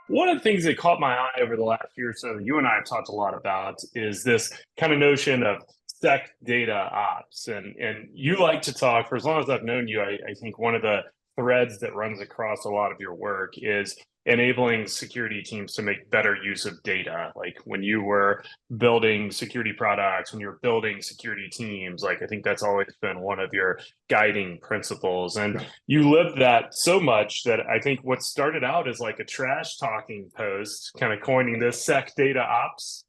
One of the things that caught my eye over the last year or so that you and I have talked a lot about is this kind of notion of SecDataOps. And you like to talk, for as long as I've known you, I think one of the threads that runs across a lot of your work is enabling security teams to make better use of data. Like when you were building security products, when you're building security teams, like I think that's always been one of your guiding principles. And you lived that so much that I think what started out as like a trash talking post, kind of coining this SecDataOps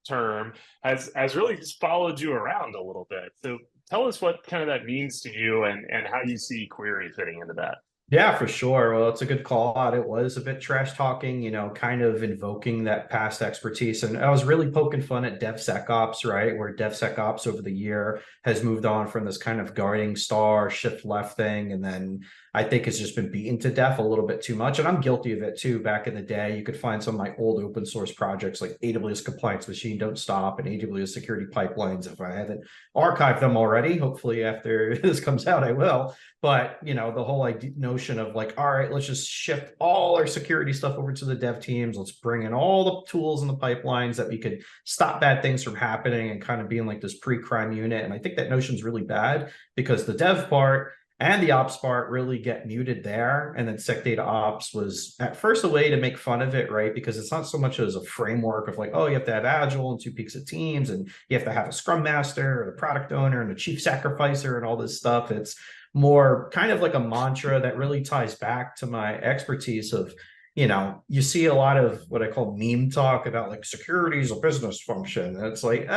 term, has really just followed you around a little bit. So tell us what kind of that means to you and how you see query fitting into that. Yeah, for sure. Well, it's a good call out. It was a bit trash talking, kind of invoking that past expertise. And I was really poking fun at DevSecOps, right? Where DevSecOps over the year has moved on from this kind of guarding star shift left thing. And then I think it's just been beaten to death a little bit too much. And I'm guilty of it too. Back in the day, you could find some of my old open source projects like AWS Compliance Machine Don't Stop and AWS Security Pipelines. If I haven't archived them already, hopefully after this comes out, I will. But, the whole idea, notion of like, all right, let's just shift all our security stuff over to the dev teams. Let's bring in all the tools and the pipelines that we could stop bad things from happening and kind of being like this pre-crime unit. And I think that notion is really bad because the dev part and the ops part really get muted there. And then SecDataOps was at first a way to make fun of it, right? Because it's not so much as a framework of like, oh, you have to have Agile and two peaks of teams, and you have to have a Scrum Master and a product owner and a chief sacrificer and all this stuff. It's more kind of like a mantra that really ties back to my expertise of, you see a lot of what I call meme talk about like security is a business function. And it's like,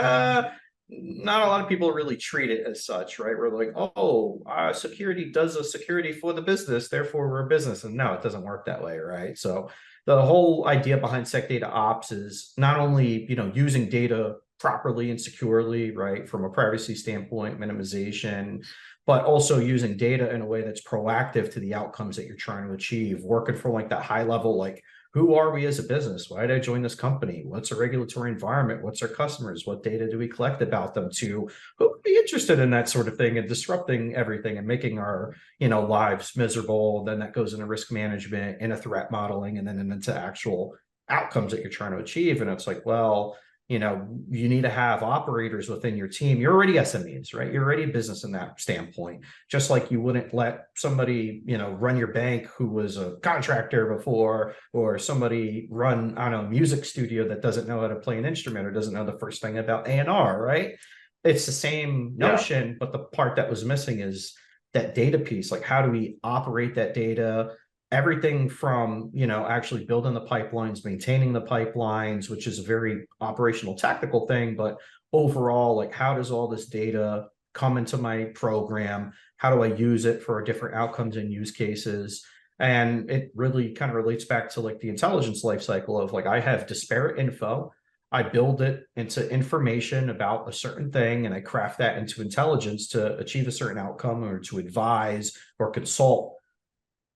not a lot of people really treat it as such, right? We're like, oh, security does a security for the business, therefore we're a business. And no, it doesn't work that way, right? So the whole idea behind SecDataOps is not only, using data properly and securely, right, from a privacy standpoint, minimization, but also using data in a way that's proactive to the outcomes that you're trying to achieve, working from like that high level, like who are we as a business? Why did I join this company? What's a regulatory environment? What's our customers? What data do we collect about them, to who would be interested in that sort of thing and disrupting everything and making our, lives miserable. Then that goes into risk management, into threat modeling, and then into actual outcomes that you're trying to achieve. And it's like, well, you need to have operators within your team. You're already SMEs, right? You're already a business in that standpoint. Just like you wouldn't let somebody, run your bank who was a contractor before, or somebody run, I don't know, a music studio that doesn't know how to play an instrument or doesn't know the first thing about A&R, right? It's the same notion, but the part that was missing is that data piece. Like, how do we operate that data? Everything from, actually building the pipelines, maintaining the pipelines, which is a very operational tactical thing, but overall, like, how does all this data come into my program? How do I use it for different outcomes and use cases? And it really kind of relates back to like the intelligence lifecycle of like, I have disparate info. I build it into information about a certain thing, and I craft that into intelligence to achieve a certain outcome or to advise or consult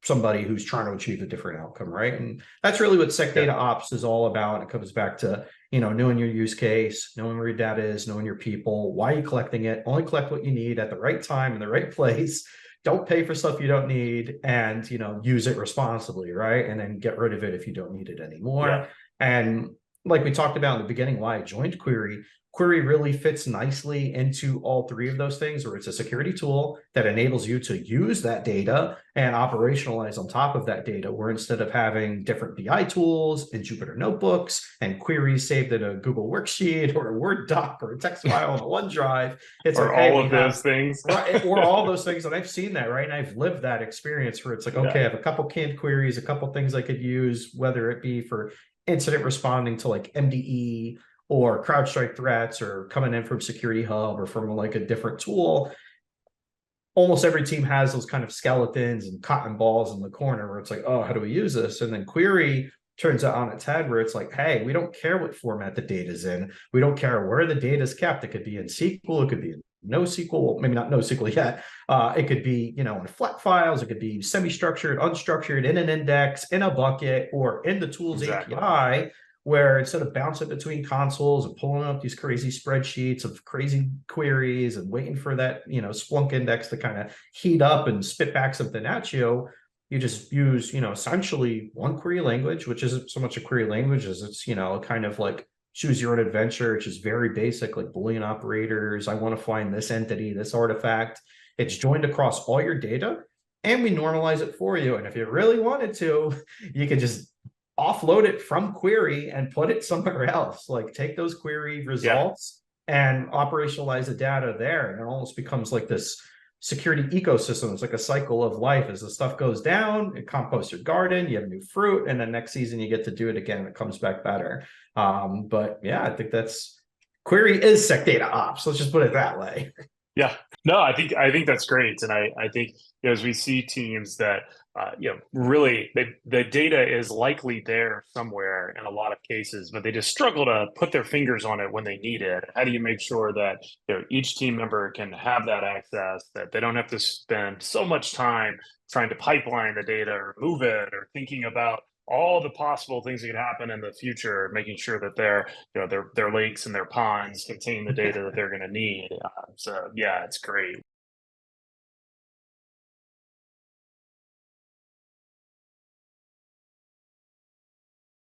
somebody who's trying to achieve a different outcome, right? And that's really what SecDataOps is all about. It comes back to, knowing your use case, knowing where your data is, knowing your people, why are you collecting it, only collect what you need at the right time in the right place. Don't pay for stuff you don't need, and, use it responsibly, right? And then get rid of it if you don't need it anymore. Yeah. And like we talked about in the beginning, why I joined Query really fits nicely into all three of those things, where it's a security tool that enables you to use that data and operationalize on top of that data, where instead of having different BI tools and Jupyter notebooks and queries saved in a Google worksheet or a Word doc or a text file on a OneDrive, it's Or like, hey, all we of have those things. right, or all those things. And I've seen that, right? And I've lived that experience where it's like, okay, I have a couple canned queries, a couple things I could use, whether it be for incident responding to like MDE or CrowdStrike threats, or coming in from Security Hub or from like a different tool. Almost every team has those kind of skeletons and cotton balls in the corner where it's like, oh, how do we use this? And then Query turns it on its head, where it's like, hey, we don't care what format the data's in. We don't care where the data is kept. It could be in SQL, it could be in NoSQL, maybe not NoSQL yet. It could be, in flat files. It could be semi-structured, unstructured, in an index, in a bucket, or in the tools API, where instead of bouncing between consoles and pulling up these crazy spreadsheets of crazy queries and waiting for that, Splunk index to kind of heat up and spit back something at you, You just use, essentially one query language, which isn't so much a query language as it's, kind of like choose your own adventure, which is very basic, like Boolean operators. I want to find this entity, this artifact. It's joined across all your data, and we normalize it for you. And if you really wanted to, you could just offload it from query and put it somewhere else. Like take those query Yeah. results and operationalize the data there. And it almost becomes like this security ecosystem. It's like a cycle of life. As the stuff goes down, it composts your garden, you have new fruit, and then next season you get to do it again. It comes back better. But yeah, I think that's query is SecDataOps. Let's just put it that way. Yeah, no, I think that's great, and I think as we see teams that really the data is likely there somewhere in a lot of cases, but they just struggle to put their fingers on it when they need it. How do you make sure that each team member can have that access, that they don't have to spend so much time trying to pipeline the data or move it or thinking about all the possible things that could happen in the future, making sure that their lakes and their ponds contain the data that they're going to need. So yeah, it's great.